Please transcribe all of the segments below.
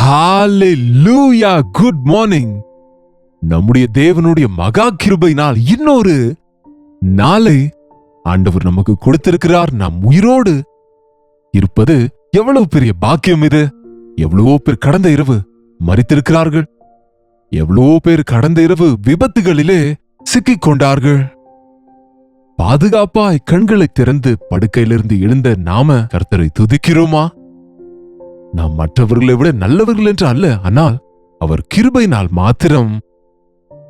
ஹalleluya, good morning. நம்முடைய தேவனுடைய மகா கிருபையினால் இன்னொரு நாளை ஆண்டவர் நமக்கு கொடுத்திருக்கிறார். நாம் உயிரோடு இருப்பது எவ்வளவு பெரிய பாக்கியம் இது. எவ்வளவோ பேர் கடந்த இரவு மரித்திருக்கிறார்கள். எவ்வளவோ பேர் கடந்த இரவு விபத்துகளிலே சிக்கிக் கொண்டார்கள். பாதுகாப்பாய் கண்களை திறந்து படுக்கையிலிருந்து எழுந்த நாம கர்த்தரை துதிக்கிறோமா? நாம் மற்றவர்களை விட நல்லவர்கள் என்று அல்ல, ஆனால் அவர் கிருபையினால் மாத்திரம்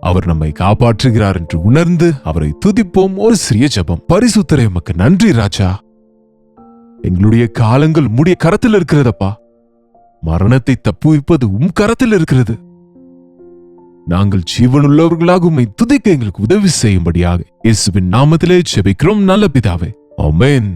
அவர் நம்மை காப்பாற்றுகிறார் என்று உணர்ந்து அவரை துதிப்போம். ஒரு சிறிய ஜெபம். பரிசுத்தரே, உமக்கு நன்றி ராஜா. எங்களுடைய காலங்கள் உம்முடைய கரத்தில் இருக்கிறதப்பா. மரணத்தை தப்புவிப்பது உம் கரத்தில் இருக்கிறது. நாங்கள் ஜீவனுள்ளவர்களாக உம்மை துதிக்க எங்களுக்கு உதவி செய்யும்படியாக இயேசுவின் நாமத்திலே ஜெபிக்கிறோம் நல்ல பிதாவே, ஆமென்.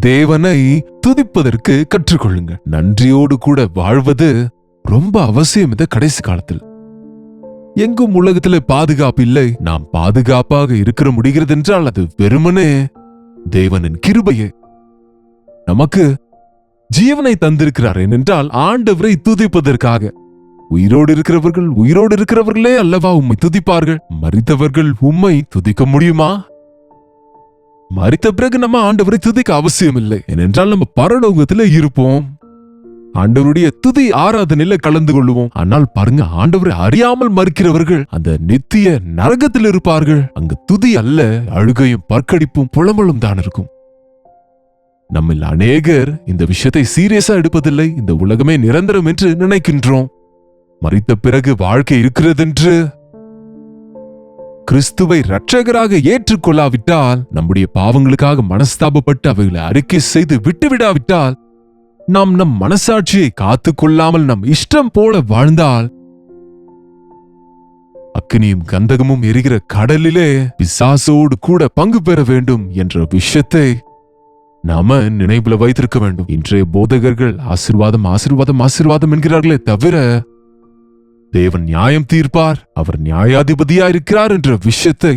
தேவனை துதிப்பதற்கு கற்றுக்கொள்ளுங்க. நன்றியோடு கூட வாழ்வது ரொம்ப அவசியம். இந்த கடைசி காலத்தில் எங்கும் உலகத்துல பாதுகாப்பு இல்லை. நாம் பாதுகாப்பாக இருக்கிற முடிகிறது என்றால் அது வெறுமனே தேவனின் கிருபையே. நமக்கு ஜீவனை தந்திருக்கிறார் ஏனென்றால் ஆண்டவரை துதிப்பதற்காக. உயிரோடு இருக்கிறவர்களே அல்லவா உம்மை துதிப்பார்கள். மரித்தவர்கள் உம்மை துதிக்க முடியுமா? மரித்த பிறகு நம்ம ஆண்டவரை துதிக்க அவசியம் இல்லை, ஏனென்றால் நம்ம பரலோகத்துல இருப்போம். ஆண்டவருடைய துதி ஆராதனையில கலந்து கொள்ளுவோம். ஆனால் பாருங்க, ஆண்டவரை அறியாமல் மறிக்கிறவர்கள் அந்த நித்திய நரகத்தில் இருப்பார்கள். அங்கு துதி அல்ல, அழுகையும் பற்கடிப்பும் புலம்பலும் தான் இருக்கும். நம்மில் அநேகர் இந்த விஷயத்தை சீரியஸா எடுப்பதில்லை. இந்த உலகமே நிரந்தரம் என்று நினைக்கின்றோம். மரித்த பிறகு வாழ்க்கை இருக்கிறதென்று கிறிஸ்துவை இரட்சகராக ஏற்றுக்கொள்ளாவிட்டால், நம்முடைய பாவங்களுக்காக மனஸ்தாபப்பட்டு அவைகளை அறிக்கை செய்து விட்டுவிடாவிட்டால், நாம் நம் மனசாட்சியை காத்து கொள்ளாமல் நம் இஷ்டம் போல வாழ்ந்தால், அக்கினியும் கந்தகமும் எரிகிற கடலிலே பிசாசோடு கூட பங்கு பெற வேண்டும் என்ற விஷயத்தை நாம நினைவுல வைத்திருக்க வேண்டும். இன்றைய போதகர்கள் ஆசீர்வாதம் ஆசீர்வாதம் ஆசீர்வாதம் என்கிறார்களே தவிர, தேவன் நியாயம் தீர்ப்பார், அவர் நியாயாதிபதியா இருக்கிறார் என்ற விஷயத்தை,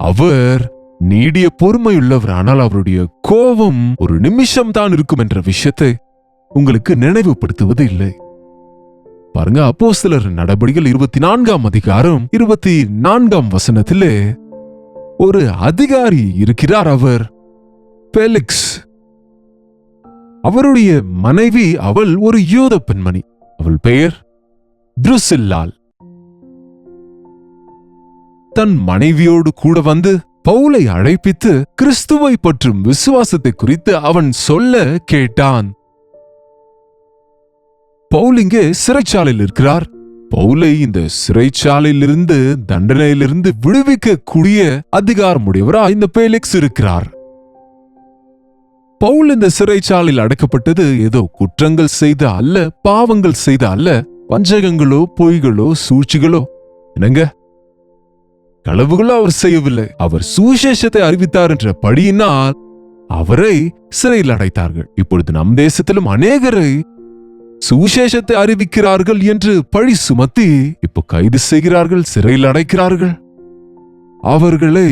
அவர் நீடிய பொறுமையுள்ளவர், ஆனால் அவருடைய கோபம் ஒரு நிமிஷம் தான் இருக்கும் என்ற விஷயத்தை உங்களுக்கு நினைவுபடுத்துவது இல்லை. பாருங்க, அப்போஸ்தலர் நடபடிகள் 24ஆம் அதிகாரம் 24ஆம் வசனத்திலே ஒரு அதிகாரி இருக்கிறார். அவர் பெலிக்ஸ். அவருடைய மனைவி, அவள் ஒரு யூத பெண்மணி. அவள் பெயர் துருசில்லாள். தன் மனைவியோடு கூட வந்து பவுலை அழைப்பித்து கிறிஸ்துவை பற்றும் விசுவாசத்தை குறித்து அவன் சொல்ல கேட்டான். பவுல் இங்கே சிறைச்சாலையில் இருக்கிறார். பவுலை இந்த சிறைச்சாலையிலிருந்து தண்டனையிலிருந்து விடுவிக்க கூடிய அதிகாரமுடையவரா இந்த பெலிக்ஸ் இருக்கிறார். பவுல் இந்த சிறைச்சாலையில் அடைக்கப்பட்டது ஏதோ குற்றங்கள் செய்த அல்ல, பாவங்கள் செய்த அல்ல, வஞ்சகங்களோ பொய்களோ சூழ்ச்சிகளோ என்னங்க களவுகளோ அவர் செய்யவில்லை. அவர் சுவிசேஷத்தை அறிவித்தார் என்ற படியினால் அவரை சிறையில் அடைத்தார்கள். இப்பொழுது நம் தேசத்திலும் அநேகரை சுவிசேஷத்தை அறிவிக்கிறார்கள் என்று பழி சுமத்தி இப்போ கைது செய்கிறார்கள், சிறையில் அடைக்கிறார்கள், அவர்களை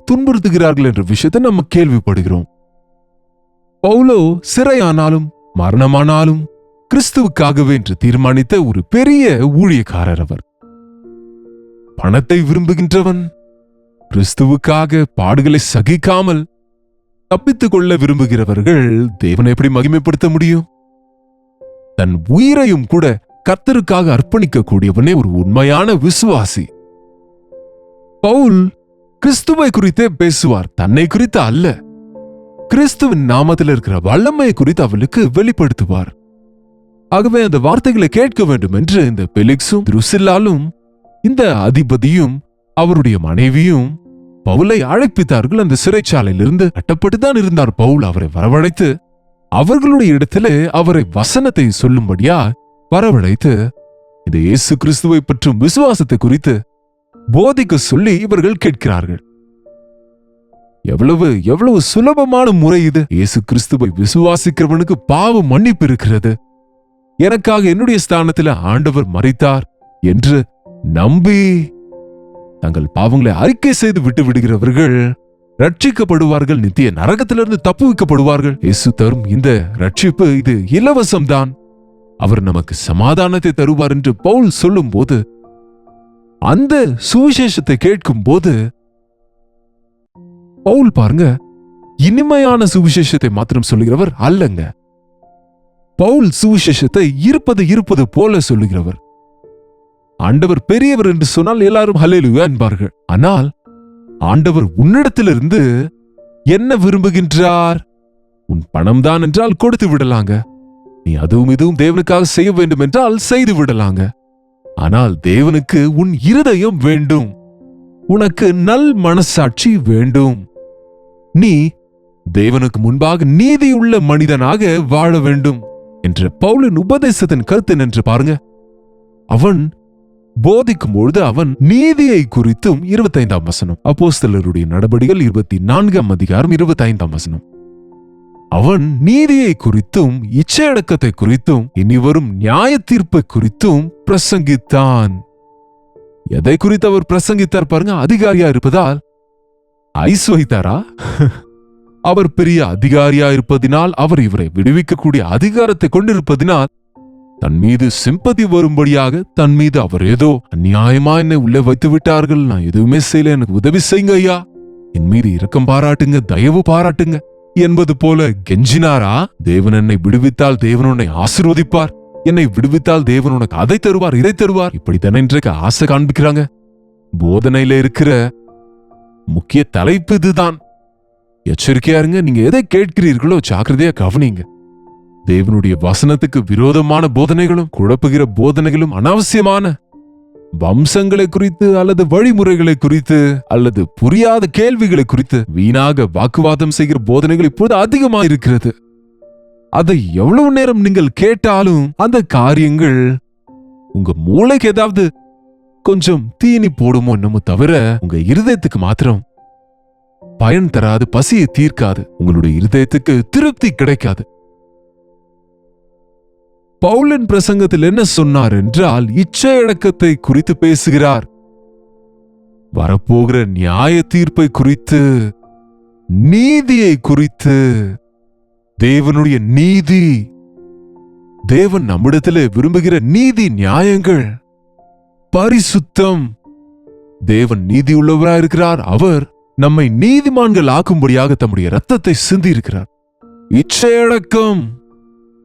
துன்புறுத்துகிறார்கள் என்ற விஷயத்தை நம்ம கேள்விப்படுகிறோம். பவுலோ சிறையானாலும் மரணமானாலும் கிறிஸ்துவுக்காகவே என்று தீர்மானித்த ஒரு பெரிய ஊழியக்காரர். அவர் பணத்தை விரும்புகின்றவன். கிறிஸ்துவுக்காக பாடுகளை சகிக்காமல் தப்பித்துக் கொள்ள விரும்புகிறவர்கள் தேவனை எப்படி மகிமைப்படுத்த முடியும்? தன் உயிரையும் கூட கர்த்தருக்காக அர்ப்பணிக்க கூடியவனே ஒரு உண்மையான விசுவாசி. பவுல் கிறிஸ்துவை குறித்தே பேசுவார், தன்னை குறித்த அல்ல. கிறிஸ்துவின் நாமத்தில் இருக்கிற வல்லமையை குறித்து அவளுக்கு வெளிப்படுத்துவார். ஆகவே அந்த வார்த்தைகளை கேட்க வேண்டும் என்று இந்த பெலிக்ஸும் துருசில்லாலும் இந்த அதிபதியும் அவருடைய மனைவியும் பவுலை அழைப்பித்தார்கள். அந்த சிறைச்சாலையிலிருந்து கட்டப்பட்டுதான் இருந்தார் பவுல். அவரை வரவழைத்து அவர்களுடைய இடத்திலே அவரை வசனத்தை சொல்லும்படியா வரவழைத்து இந்த இயேசு கிறிஸ்துவை பற்றும் விசுவாசத்தை குறித்து போதிக்க சொல்லி இவர்கள் கேட்கிறார்கள். எவ்வளவு எவ்வளவு சுலபமான முறை இது! இயேசு கிறிஸ்துவை விசுவாசிக்கிறவனுக்கு பாவ மன்னிப்பு இருக்கிறது. எனக்காக என்னுடைய ஸ்தானத்தில் ஆண்டவர் மரித்தார் என்று நம்பி தங்கள் பாவங்களை அறிக்கை செய்து விட்டு விடுகிறவர்கள் ரட்சிக்கப்படுவார்கள், நித்திய நரகத்திலிருந்து தப்புவிக்கப்படுவார்கள். இயேசு தரும் இந்த ரட்சிப்பு இது இலவசம்தான். அவர் நமக்கு சமாதானத்தை தருவார் என்று பவுல் சொல்லும் போது, அந்த சுவிசேஷத்தை கேட்கும் போது பவுல் பாருங்க, இனிமையான சுவிசேஷத்தை மாத்திரம் சொல்லுகிறவர் அல்லங்க. பவுல் சுவிசேஷத்தை இருப்பது போல சொல்லுகிறவர். ஆண்டவர் பெரியவர் என்று சொன்னால் எல்லாரும் ஹல்லேலூயா என்பார்கள். ஆனால் ஆண்டவர் உன்னிடத்திலிருந்து என்ன விரும்புகின்றார்? உன் பணம் தான் என்றால் கொடுத்து விடலாங்க. நீ அதுவும் இதுவும் தேவனுக்காக செய்ய வேண்டும் என்றால் செய்து விடலாங்க. ஆனால் தேவனுக்கு உன் இருதயம் வேண்டும். உனக்கு நல் மனசாட்சி வேண்டும். நீ தேவனுக்கு முன்பாக நீதியுள்ள மனிதனாக வாழ வேண்டும் என்ற பவுலின் உபதேசத்தின் கருத்து என்று பாருங்க. அவன் போதிக்கும் பொழுது அவன் நீதியை குறித்தும் 25ஆம் வசனம், அப்போஸ்தலருடைய நடபடிகள் 24ஆம் அதிகாரம் 25ஆம் வசனம், அவன் நீதியை குறித்தும் இச்சையடக்கத்தை குறித்தும் இனி வரும் நியாய தீர்ப்பை குறித்தும் பிரசங்கித்தான். எதை குறித்து அவர் பிரசங்கித்தார் பாருங்க? அதிகாரியா இருப்பதால் ஐஸ் வைத்தாரா? அவர் பெரிய அதிகாரியா இருப்பதினால், அவர் இவரை விடுவிக்கக்கூடிய அதிகாரத்தை கொண்டிருப்பதினால், தன் மீது சிம்பதி வரும்படியாக தன் மீது அவர் ஏதோ அநியாயமா என்னை உள்ளே வைத்து விட்டார்கள், நான் எதுவுமே செய்யல, எனக்கு உதவி செய்யுங்க ஐயா, என் மீது இரக்கம் பாராட்டுங்க, தயவு பாராட்டுங்க என்பது போல கெஞ்சினாரா? தேவன் என்னை விடுவித்தால் தேவன் உன்னை ஆசீர்வதிப்பார், என்னை விடுவித்தால் தேவன் உனக்கு அதை தருவார், இதை தருவார், இப்படித்தானே இன்றைக்கு ஆசை காண்பிக்கிறாங்க. போதனையில இருக்கிற முக்கிய தலைப்பு இதுதான். எச்சரிக்கையா இருங்க. நீங்க எதை கேட்கிறீர்களோ ஜாக்கிரதையா கவனிங்க. தேவனுடைய வசனத்துக்கு விரோதமான போதனைகளும் குழப்புகிற போதனைகளும் அனாவசியமான வம்சங்களை குறித்து அல்லது வழிமுறைகளை குறித்து அல்லது புரியாத கேள்விகளை குறித்து வீணாக வாக்குவாதம் செய்கிற போதனைகள் இப்போது அதிகமாக இருக்கிறது. அதை எவ்வளவு நேரம் நீங்கள் கேட்டாலும் அந்த காரியங்கள் உங்க மூளைக்கு ஏதாவது கொஞ்சம் தீனி போடுமோ என்னமோ தவிர உங்க இருதயத்துக்கு மாத்திரம் பயன் தராது, பசியை தீர்க்காது, உங்களுடைய இருதயத்துக்கு திருப்தி கிடைக்காது. பவுலின் பிரசங்கத்தில் என்ன சொன்னார் என்றால், இச்சையடக்கத்தை குறித்து பேசுகிறார். வரப்போகிற நியாய தீர்ப்பை குறித்து, நீதியை குறித்து, தேவனுடைய நீதி, தேவன் நம்மிடத்தில் விரும்புகிற நீதி நியாயங்கள், பரிசுத்தம். தேவன் நீதி உள்ளவராயிருக்கிறார். அவர் நம்மை நீதிமான்கள் ஆக்கும்படியாக தம்முடைய ரத்தத்தை சிந்தி இருக்கிறார். இச்சையடக்கம்.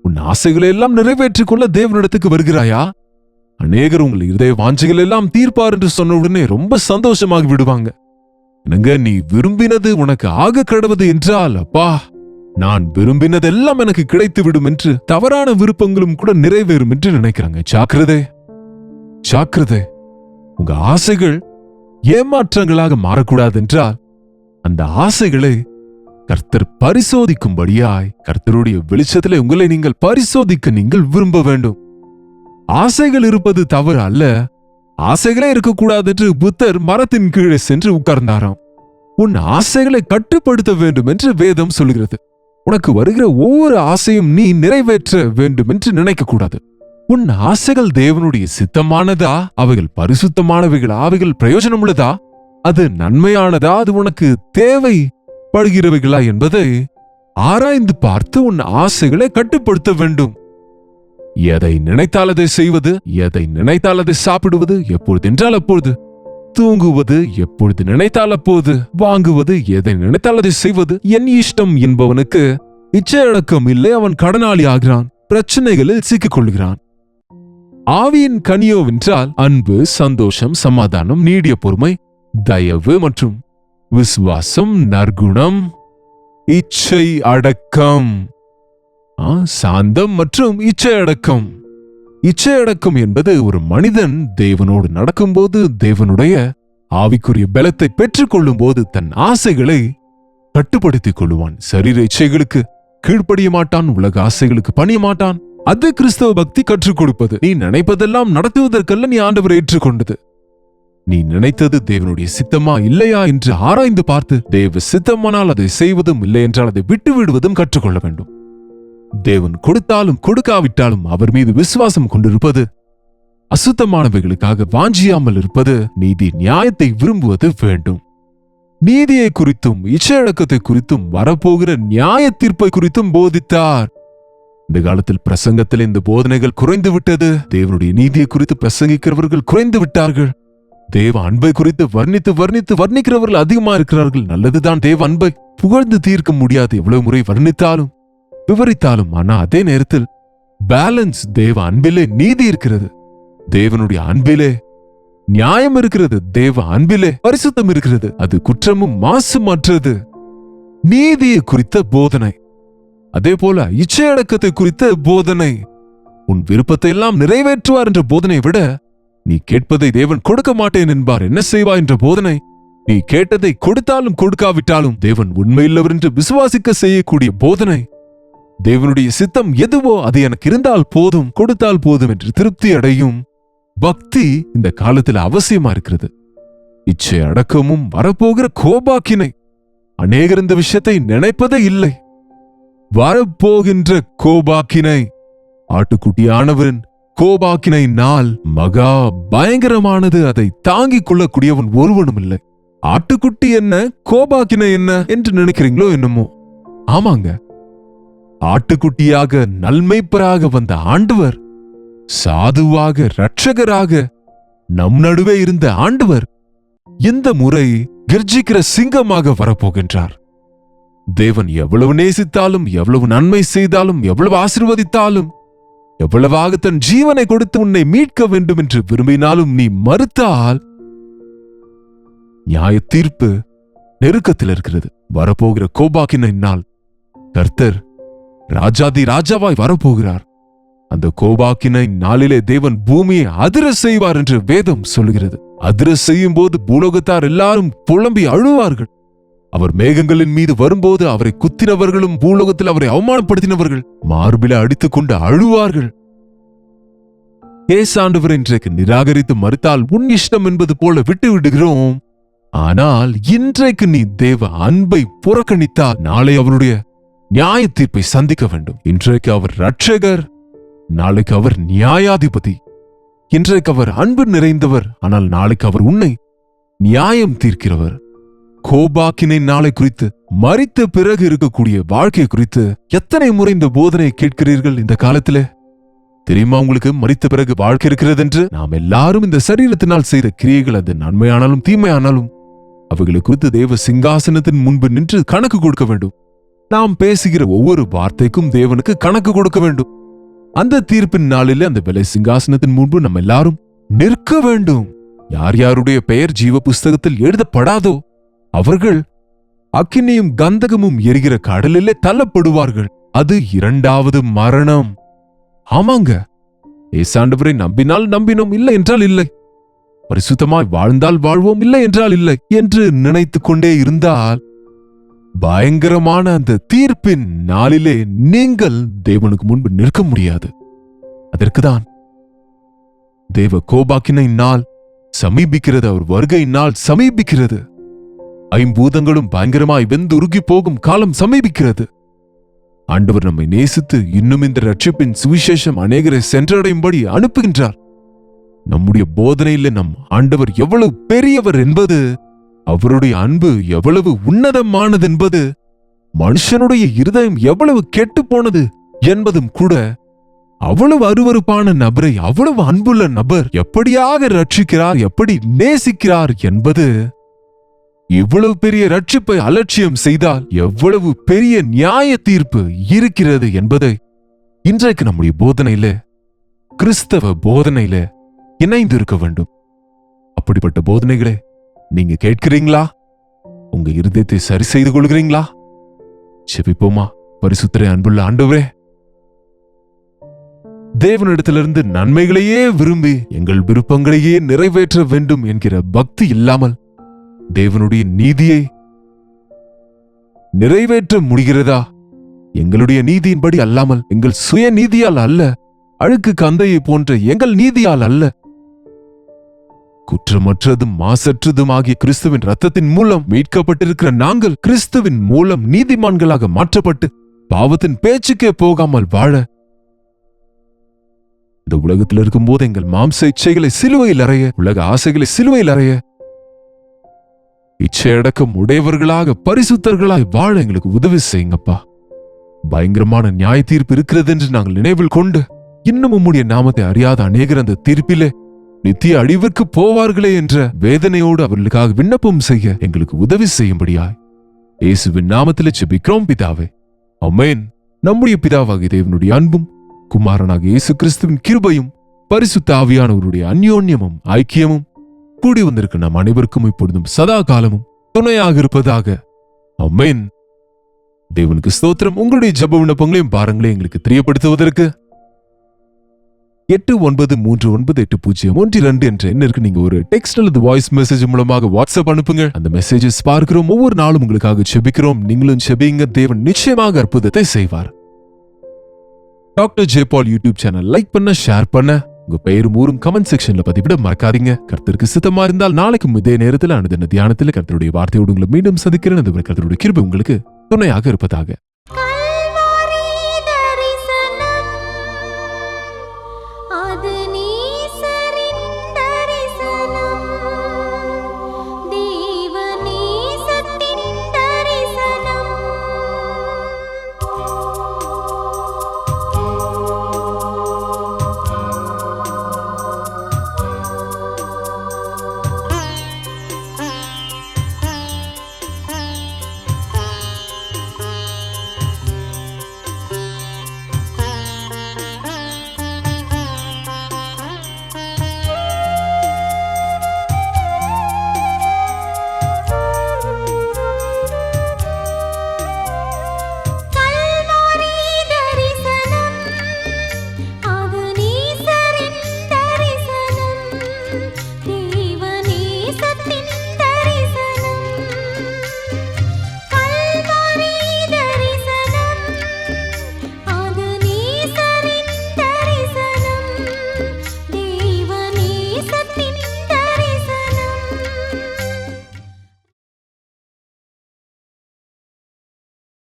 உன் ஆசைகளை எல்லாம் நிறைவேற்றிக் கொள்ள தேவனிடத்துக்கு வருகிறாயா? அநேகர் உங்கள் இருதய வாஞ்சைகள் எல்லாம் தீர்ப்பார் என்று சொன்ன உடனே ரொம்ப சந்தோஷமாகி விடுவாங்க. என்னங்க, நீ விரும்பினது உனக்கு ஆக கடவுது என்றால், அப்பா நான் விரும்பினதெல்லாம் எனக்கு கிடைத்து விடும் என்று தவறான விருப்பங்களும் கூட நிறைவேறும் என்று நினைக்கிறாங்க. ஜாக்கிரதை, ஜாக்கிரதை. உங்க ஆசைகள் ஏமாற்றங்களாக மாறக்கூடாது என்றால் அந்த ஆசைகளை கர்த்தர் பரிசோதிக்கும்படியாய், கர்த்தருடைய வெளிச்சத்திலே உங்களை நீங்கள் பரிசோதிக்க நீங்கள் விரும்ப வேண்டும். ஆசைகள் இருப்பது தவறு அல்ல. ஆசைகளே இருக்கக்கூடாது என்று புத்தர் மரத்தின் கீழே சென்று உட்கார்ந்தாராம். உன் ஆசைகளை கட்டுப்படுத்த வேண்டும் என்று வேதம் சொல்கிறது. உனக்கு வருகிற ஒவ்வொரு ஆசையும் நீ நிறைவேற்ற வேண்டும் என்று நினைக்க கூடாது. உன் ஆசைகள் தேவனுடைய சித்தமானதா? அவைகள் பரிசுத்தமானவைகளா? அவைகள் பிரயோஜனம் உள்ளதா? அது நன்மையானதா? அது உனக்கு தேவைப்படுகிறவைகளா என்பதை ஆராய்ந்து பார்த்து உன் ஆசைகளை கட்டுப்படுத்த வேண்டும். எதை நினைத்தால் அதை செய்வது, எதை நினைத்தால் அதை சாப்பிடுவது, எப்பொழுது என்றால் அப்பொழுது தூங்குவது, எப்பொழுது நினைத்தால் அப்போது வாங்குவது, எதை நினைத்தால் அதை செய்வது, என் இஷ்டம் என்பவனுக்கு இச்சையடக்கம் இல்லை. அவன் கடனாளி ஆகிறான், பிரச்சனைகளில் சிக்கிக் கொள்கிறான். ஆவியின் கனியோவென்றால் அன்பு, சந்தோஷம், சமாதானம், நீடிய பொறுமை, தயவு மற்றும் விசுவாசம், நற்குணம், இச்சை அடக்கம், சாந்தம் மற்றும் இச்சை அடக்கம். இச்சை அடக்கம் என்பது ஒரு மனிதன் தேவனோடு நடக்கும்போது, தேவனுடைய ஆவிக்குரிய பலத்தை பெற்றுக் கொள்ளும் போது தன் ஆசைகளை கட்டுப்படுத்திக் கொள்ளுவான். சரீர இச்சைகளுக்கு கீழ்ப்படிய மாட்டான், உலக ஆசைகளுக்கு பணிய மாட்டான். அது கிறிஸ்தவ பக்தி கற்றுக் கொடுப்பது. நீ நினைப்பதெல்லாம் நடத்துவதற்கல்ல நீ ஆண்டவரை ஏற்றுக்கொண்டது. நீ நினைத்தது தேவனுடைய சித்தமா இல்லையா என்று ஆராய்ந்து பார்த்து தேவ சித்தமானால் அதை செய்வதும் இல்லை என்றால் அதை விட்டு விடுவதும் கற்றுக்கொள்ள வேண்டும். தேவன் கொடுத்தாலும் கொடுக்காவிட்டாலும் அவர் மீது விசுவாசம் கொண்டிருப்பது, அசுத்தமானவைகளுக்காக வாஞ்சியாமல் இருப்பது, நீதி நியாயத்தை விரும்புவது வேண்டும். நீதியை குறித்தும் இச்சையடக்கத்தை குறித்தும் வரப்போகிற நியாய தீர்ப்பை குறித்தும் போதித்தார். இந்த காலத்தில் பிரசங்கத்தில் இந்த போதனைகள் குறைந்து விட்டது. தேவனுடைய நீதியை குறித்து பிரசங்கிக்கிறவர்கள் குறைந்து விட்டார்கள். தேவ அன்பை குறித்து வர்ணிக்கிறவர்கள் அதிகமா இருக்கிறார்கள். நல்லதுதான், தேவ அன்பை புகழ்ந்து தீர்க்க முடியாது எவ்வளவு முறை வர்ணித்தாலும் விவரித்தாலும். ஆனா அதே நேரத்தில் பேலன்ஸ், தேவ அன்பிலே நீதி இருக்கிறது, தேவனுடைய அன்பிலே நியாயம் இருக்கிறது, தேவ அன்பிலே பரிசுத்தம் இருக்கிறது, அது குற்றமும் மாசுமற்றது. நீதியை குறித்த போதனை, அதே போல இச்சையடக்கத்தை குறித்த போதனை, உன் விருப்பத்தை எல்லாம் நிறைவேற்றுவார் என்ற போதனை விட நீ கேட்பதை தேவன் கொடுக்க மாட்டேன் என்பார் என்ன செய்வாய் என்ற போதனை, நீ கேட்டதை கொடுத்தாலும் கொடுக்காவிட்டாலும் தேவன் உண்மையுள்ளவர் என்று விசுவாசிக்க செய்யக்கூடிய போதனை, தேவனுடைய சித்தம் எதுவோ அது எனக்கு இருந்தால் போதும், கொடுத்தால் போதும் என்று திருப்தி அடையும் பக்தி இந்த காலத்தில் அவசியமா இருக்கிறது. இச்சை அடக்கமும் வரப்போகிற கோபாக்கினை, அநேகர் இந்த விஷயத்தை நினைப்பதே இல்லை. வரப்போகின்ற கோபாக்கினை, ஆட்டுக்குட்டியானவரின் கோபாக்கினை நாள் மகா பயங்கரமானது. அதை தாங்கிக் கொள்ளக்கூடியவன் ஒருவனும் இல்லை. ஆட்டுக்குட்டி என்ன, கோபாக்கினை என்ன என்று நினைக்கிறீங்களோ என்னமோ? ஆமாங்க, ஆட்டுக்குட்டியாக நல்மைப்பராக வந்த ஆண்டவர், சாதுவாக இரட்சகராக நம் நடுவே இருந்த ஆண்டவர் இந்த முறை கர்ஜிக்கிற சிங்கமாக வரப்போகின்றார். தேவன் எவ்வளவு நேசித்தாலும், எவ்வளவு நன்மை செய்தாலும், எவ்வளவு ஆசீர்வதித்தாலும், எவ்வளவாக தன் ஜீவனை கொடுத்து உன்னை மீட்க வேண்டும் என்று விரும்பினாலும் நீ மறுத்தால் நியாய தீர்ப்பு நெருக்கத்தில் இருக்கிறது. வரப்போகிற கோபாக்கினை நாள் கர்த்தர் ராஜாதி ராஜாவாய் வரப்போகிறார். அந்த கோபாக்கினை நாளிலே தேவன் பூமியை அதிர செய்வார் என்று வேதம் சொல்லுகிறது. அதிர செய்யும் போது பூலோகத்தார் எல்லாரும் புலம்பி அழுவார்கள். அவர் மேகங்களின் மீது வரும்போது அவரை குத்தினவர்களும் பூலோகத்தில் அவரை அவமானப்படுத்தினவர்கள் மார்பில அடித்துக் கொண்டு அழுவார்கள். ஏசாண்டவர் இன்றைக்கு நிராகரித்து மறுத்தால் உன் இஷ்டம் என்பது போல விட்டு விடுகிறோம். ஆனால் இன்றைக்கு நீ தேவ அன்பை புறக்கணித்தால் நாளை அவருடைய நியாய தீர்ப்பை சந்திக்க வேண்டும். இன்றைக்கு அவர் இரட்சகர், நாளைக்கு அவர் நியாயாதிபதி. இன்றைக்கு அவர் அன்பு நிறைந்தவர், ஆனால் நாளைக்கு அவர் உன்னை நியாயம் தீர்க்கிறவர். கோபாக்கினை நாளை குறித்து, மரித்த பிறகு இருக்கக்கூடிய வாழ்க்கை குறித்து எத்தனை முறை இந்த போதனை கேட்கிறீர்கள் இந்த காலத்திலே? தெரியுமா உங்களுக்கு மரித்த பிறகு வாழ்க்கை இருக்கிறது என்று? நாம் எல்லாரும் இந்த சரீரத்தினால் செய்த கிரியைகள், அது நன்மையானாலும் தீமையானாலும், அவைகளை குறித்து தேவ சிங்காசனத்தின் முன்பு நின்று கணக்கு கொடுக்க வேண்டும். நாம் பேசுகிற ஒவ்வொரு வார்த்தைக்கும் தேவனுக்கு கணக்கு கொடுக்க வேண்டும். அந்த தீர்ப்பின் நாளிலே அந்த விலை சிங்காசனத்தின் முன்பு நம்ம எல்லாரும் நிற்க வேண்டும். யார் யாருடைய பெயர் ஜீவ புஸ்தகத்தில் எழுதப்படாதோ அவர்கள் அக்கினியும் கந்தகமும் எரிகிற கடலிலே தள்ளப்படுவார்கள். அது இரண்டாவது மரணம். ஆமாங்க, ஏசாண்டவரை நம்பினால் நம்பினோம், இல்லை என்றால் இல்லை. பரிசுத்தமாய் வாழ்ந்தால் வாழ்வோம், இல்லை என்றால் இல்லை என்று நினைத்துக் கொண்டே இருந்தால் பயங்கரமான அந்த தீர்ப்பின் நாளிலே நீங்கள் தேவனுக்கு முன்பு நிற்க முடியாது. அதற்குதான் தேவ கோபாக்கினை நாள் சமீபிக்கிறது, அவர் வருகை நாள் சமீபிக்கிறது. ஐம்பூதங்களும் பயங்கரமாய் வெந்து உருகி போகும் காலம் சமீபிக்கிறது. ஆண்டவர் நம்மை நேசித்து இன்னும் இந்த ரட்சிப்பின் சுவிசேஷம் அநேகரை சென்றடையும்படி அனுப்புகின்றார். நம்முடைய போதனையில நம் ஆண்டவர் எவ்வளவு பெரியவர் என்பது, அவருடைய அன்பு எவ்வளவு உன்னதமானது என்பது, மனுஷனுடைய இருதயம் எவ்வளவு கெட்டு போனது என்பதும் கூட, அவ்வளவு அருவருப்பான நபரை அவ்வளவு அன்புள்ள நபர் எப்படியாக ரட்சிக்கிறார், எப்படி நேசிக்கிறார் என்பது, இவ்வளவு பெரிய ரட்சிப்பை அலட்சியம் செய்தால் எவ்வளவு பெரிய நியாய தீர்ப்பு இருக்கிறது என்பதை இன்றைக்கு நம்முடைய போதனையில, கிறிஸ்தவ போதனையில இணைந்து இருக்க வேண்டும். அப்படிப்பட்ட போதனைகளை நீங்க கேட்கிறீங்களா? உங்க இருதயத்தை சரி செய்து கொள்கிறீங்களா? செபிப்போமா. பரிசுத்தரே, அன்புள்ள ஆண்டவரே, தேவனிடத்திலிருந்து நன்மைகளையே விரும்பி எங்கள் விருப்பங்களையே நிறைவேற்ற வேண்டும் என்கிற பக்தி இல்லாமல் தேவனுடைய நீதியை நிறைவேற்ற முடிகிறதா? எங்களுடைய நீதியின்படி அல்லாமல், எங்கள் சுய நீதியால் அல்ல, அழுக்கு கந்தையை போன்ற எங்கள் நீதியால் அல்ல, குற்றமற்றதும் மாசற்றதும் ஆகிய கிறிஸ்துவின் இரத்தத்தின் மூலம் மீட்கப்பட்டிருக்கிற நாங்கள் கிறிஸ்துவின் மூலம் நீதிமான்களாக மாற்றப்பட்டு பாவத்தின் பேச்சுக்கே போகாமல் வாழ இந்த உலகத்தில் இருக்கும்போது எங்கள் மாம்ச இச்சைகளை சிலுவையில் அறைய, உலக ஆசைகளை சிலுவையில் அறைய, இச்சையடக்கம் உடையவர்களாக பரிசுத்தர்களாய் வாழ எங்களுக்கு உதவி செய்யுங்கப்பா. பயங்கரமான நியாய தீர்ப்பு இருக்கிறது என்று நாங்கள் நினைவில் கொண்டு இன்னும் உம்முடைய நாமத்தை அறியாத அநேகர் அந்த தீர்ப்பிலே நித்திய அழிவிற்கு போவார்களே என்ற வேதனையோடு அவர்களுக்காக விண்ணப்பம் செய்ய எங்களுக்கு உதவி செய்யும்படியாய் இயேசுவின் நாமத்திலே ஜெபிக்கிறோம் பிதாவே, ஆமென். நம்முடைய பிதாவாகிய தேவனுடைய அன்பும் குமாரனாக இயேசு கிறிஸ்துவின் கிருபையும் பரிசுத்த ஆவியானவருடைய அந்யோன்யமும் ஐக்கியமும் கூடி வந்திருக்க நம் அனைவருக்கும் இப்பொழுதும் சதா காலமும் துணையாக இருப்பதாக, ஆமென். தேவனுக்கு ஸ்தோத்திரம். உங்களுடைய ஜெப விண்ணப்பங்களையும் பாரங்களையும் எங்களுக்கு தெரியப்படுத்துவதற்கு 89398012 என்ற எண்ணிற்கு நீங்க ஒரு டெக்ஸ்ட் அல்லது வாய்ஸ் மெசேஜ் மூலமாக வாட்ஸ்அப் அனுப்புங்க. அந்த மெசேஜஸ் பார்க்கிறோம். ஒவ்வொரு நாளும் உங்களுக்காக ஜெபிக்கிறோம். நீங்களும் ஜெபிங்க. தேவன் நிச்சயமாக அற்புதத்தை செய்வார். டாக்டர் ஜே பால் யூடியூப் சேனல் லைக் பண்ண, ஷேர் பண்ண, உங்க பெயரும் ஊரும் கமெண்ட் செக்ஷன்ல பதிவிட மறக்காதீங்க. கர்த்தருக்கு சித்தமா இருந்தால் நாளைக்கும் இதே நேரத்தில் அனுதின தியானத்தில் கர்த்தருடைய வார்த்தையோடு உங்களை மீண்டும் சந்திக்கிறேன். கர்த்தருடைய கிருபை உங்களுக்கு துணையாக இருப்பதாக.